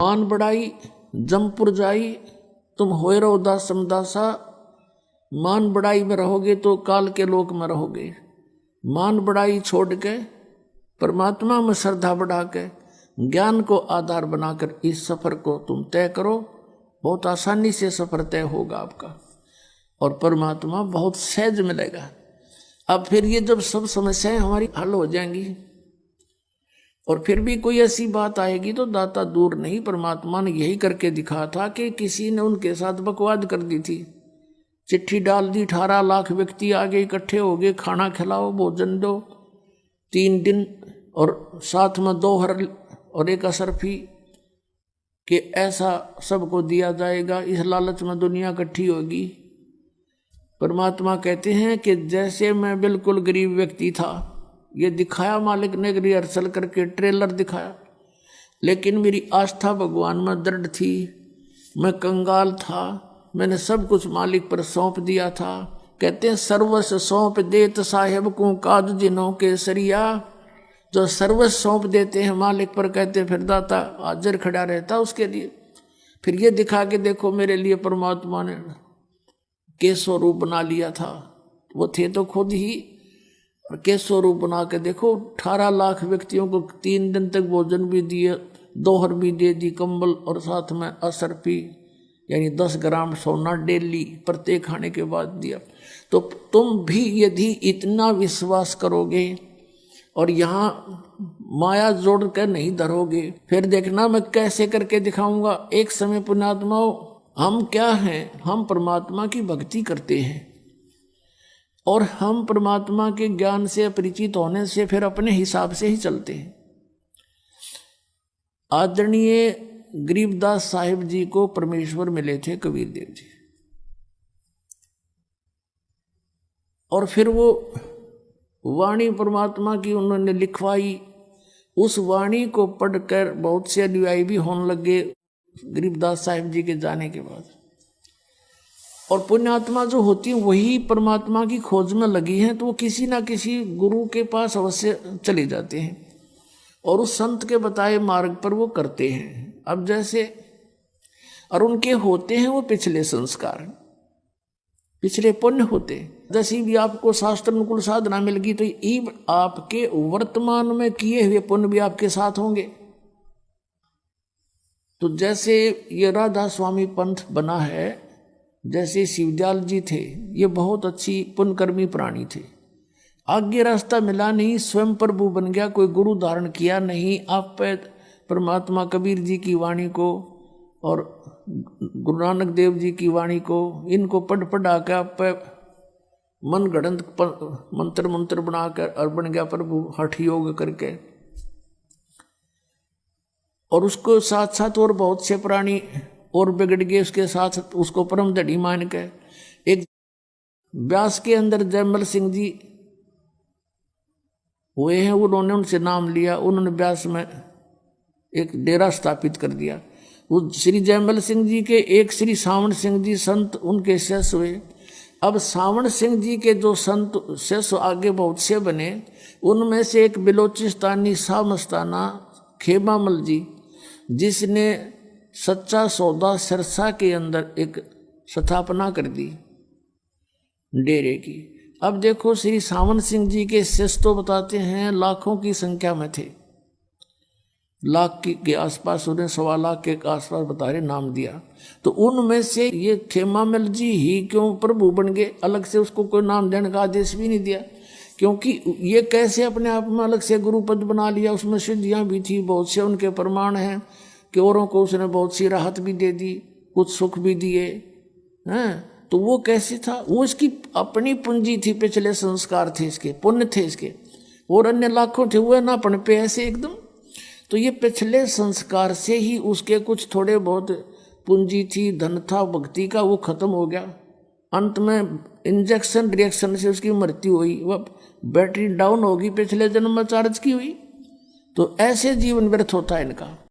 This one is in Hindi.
मान बढ़ाई जमपुर जाई, तुम होए रहो दास समदासा। मान बढ़ाई में रहोगे तो काल के लोक में रहोगे। मान बढ़ाई छोड़ के परमात्मा में श्रद्धा बढ़ा के ज्ञान को आधार बनाकर इस सफर को तुम तय करो। बहुत आसानी से सफर तय होगा आपका और परमात्मा बहुत सहज मिलेगा। अब फिर ये जब सब समस्याएं हमारी हल हो जाएंगी और फिर भी कोई ऐसी बात आएगी तो दाता दूर नहीं। परमात्मा ने यही करके दिखा था कि किसी ने उनके साथ बकवाद कर दी थी, चिट्ठी डाल दी, 18 लाख व्यक्ति आगे इकट्ठे हो गए, खाना खिलाओ भोजन दो 3 दिन और साथ में 2 हर और 1 असरफी कि ऐसा सबको दिया जाएगा। इस लालच में दुनिया इकट्ठी होगी। परमात्मा कहते हैं कि जैसे मैं बिल्कुल गरीब व्यक्ति था, ये दिखाया मालिक ने रिहर्सल करके ट्रेलर दिखाया, लेकिन मेरी आस्था भगवान में दृढ़ थी। मैं कंगाल था, मैंने सब कुछ मालिक पर सौंप दिया था। कहते हैं सर्वस्व सौंप देत साहेब को काज जिन्हों के सरिया। जो सर्वस्व सौंप देते हैं मालिक पर, कहते हैं फिर दाता हाजिर खड़ा रहता उसके लिए। फिर ये दिखा के देखो मेरे लिए परमात्मा ने के स्वरूप बना लिया था। वो थे तो खुद ही, और के स्वरूप बना के देखो 18 लाख व्यक्तियों को 3 दिन तक भोजन भी दिए, 2 हर भी दे दी, कंबल और साथ में असरफी यानी 10 ग्राम सोना डेली प्रत्येक खाने के बाद दिया। तो तुम भी यदि इतना विश्वास करोगे और यहाँ माया जोड़ कर नहीं धरोगे, फिर देखना मैं कैसे करके दिखाऊंगा। एक समय पुण्यात्माओं, हम क्या हैं? हम परमात्मा की भक्ति करते हैं और हम परमात्मा के ज्ञान से अपरिचित होने से फिर अपने हिसाब से ही चलते हैं। आदरणीय गरीबदास साहिब जी को परमेश्वर मिले थे कबीर देव जी, और फिर वो वाणी परमात्मा की उन्होंने लिखवाई। उस वाणी को पढ़कर बहुत से अनुयायी भी होने लगे गरीबदास साहिब जी के जाने के बाद। और पुण्यात्मा जो होती है वही परमात्मा की खोज में लगी हैं, तो वो किसी ना किसी गुरु के पास अवश्य चले जाते हैं और उस संत के बताए मार्ग पर वो करते हैं। अब जैसे और उनके होते हैं वो पिछले संस्कार, पिछले पुण्य होते। जैसी भी आपको शास्त्र अनुकूल साधना मिल गई तो ये आपके वर्तमान में किए हुए पुण्य भी आपके साथ होंगे। तो जैसे ये राधा स्वामी पंथ बना है, जैसे शिवदयाल जी थे, ये बहुत अच्छी पुण्यकर्मी प्राणी थे। आगे रास्ता मिला नहीं, स्वयं प्रभु बन गया, कोई गुरु धारण किया नहीं। आप पे परमात्मा कबीर जी की वाणी को और गुरु नानक देव जी की वाणी को, इनको पढ़ा के आप पे मन गढ़ंत मंत्र बनाकर और बन गया प्रभु हठ योग करके। और उसको साथ साथ और बहुत से प्राणी और बिगड़ गए उसके साथ, उसको परम धड़ी मान के। एक व्यास के अंदर जयमल सिंह जी हुए हैं, उन्होंने उनसे नाम लिया, उन्होंने व्यास में एक डेरा स्थापित कर दिया। उस श्री जयमल सिंह जी के एक श्री सावण सिंह जी संत उनके शिष्य हुए। अब सावण सिंह जी के जो संत शिष्य आगे बहुत से बने, उनमें से एक बिलोचिस्तानी शाह मस्ताना खेमामल जी, जिसने सच्चा सौदा सिरसा के अंदर एक स्थापना कर दी डेरे की। अब देखो श्री सावन सिंह जी के शिष्य तो बताते हैं लाखों की संख्या में थे, लाख के आसपास, उन्हें 1.25 लाख के आसपास बता रहे नाम दिया। तो उनमें से ये खेमामल जी ही क्यों प्रभु बन गए? अलग से उसको कोई नाम देने का आदेश भी नहीं दिया, क्योंकि ये कैसे अपने आप में अलग से गुरु पद बना लिया। उसमें सिद्धियाँ भी थी, बहुत से उनके प्रमाण हैं कि औरों को उसने बहुत सी राहत भी दे दी, कुछ सुख भी दिए हैं। तो वो कैसे था? वो इसकी अपनी पूंजी थी, पिछले संस्कार थे इसके, पुण्य थे इसके, और अन्य लाखों थे वो ना पढ़ पे ऐसे एकदम। तो ये पिछले संस्कार से ही उसके कुछ थोड़े बहुत पूंजी थी, धन था भक्ति का, वो खत्म हो गया। अंत में इंजेक्शन रिएक्शन से उसकी मृत्यु हुई, वह बैटरी डाउन होगी, पिछले जन्म में चार्ज की हुई। तो ऐसे जीवन व्यर्थ होता है इनका।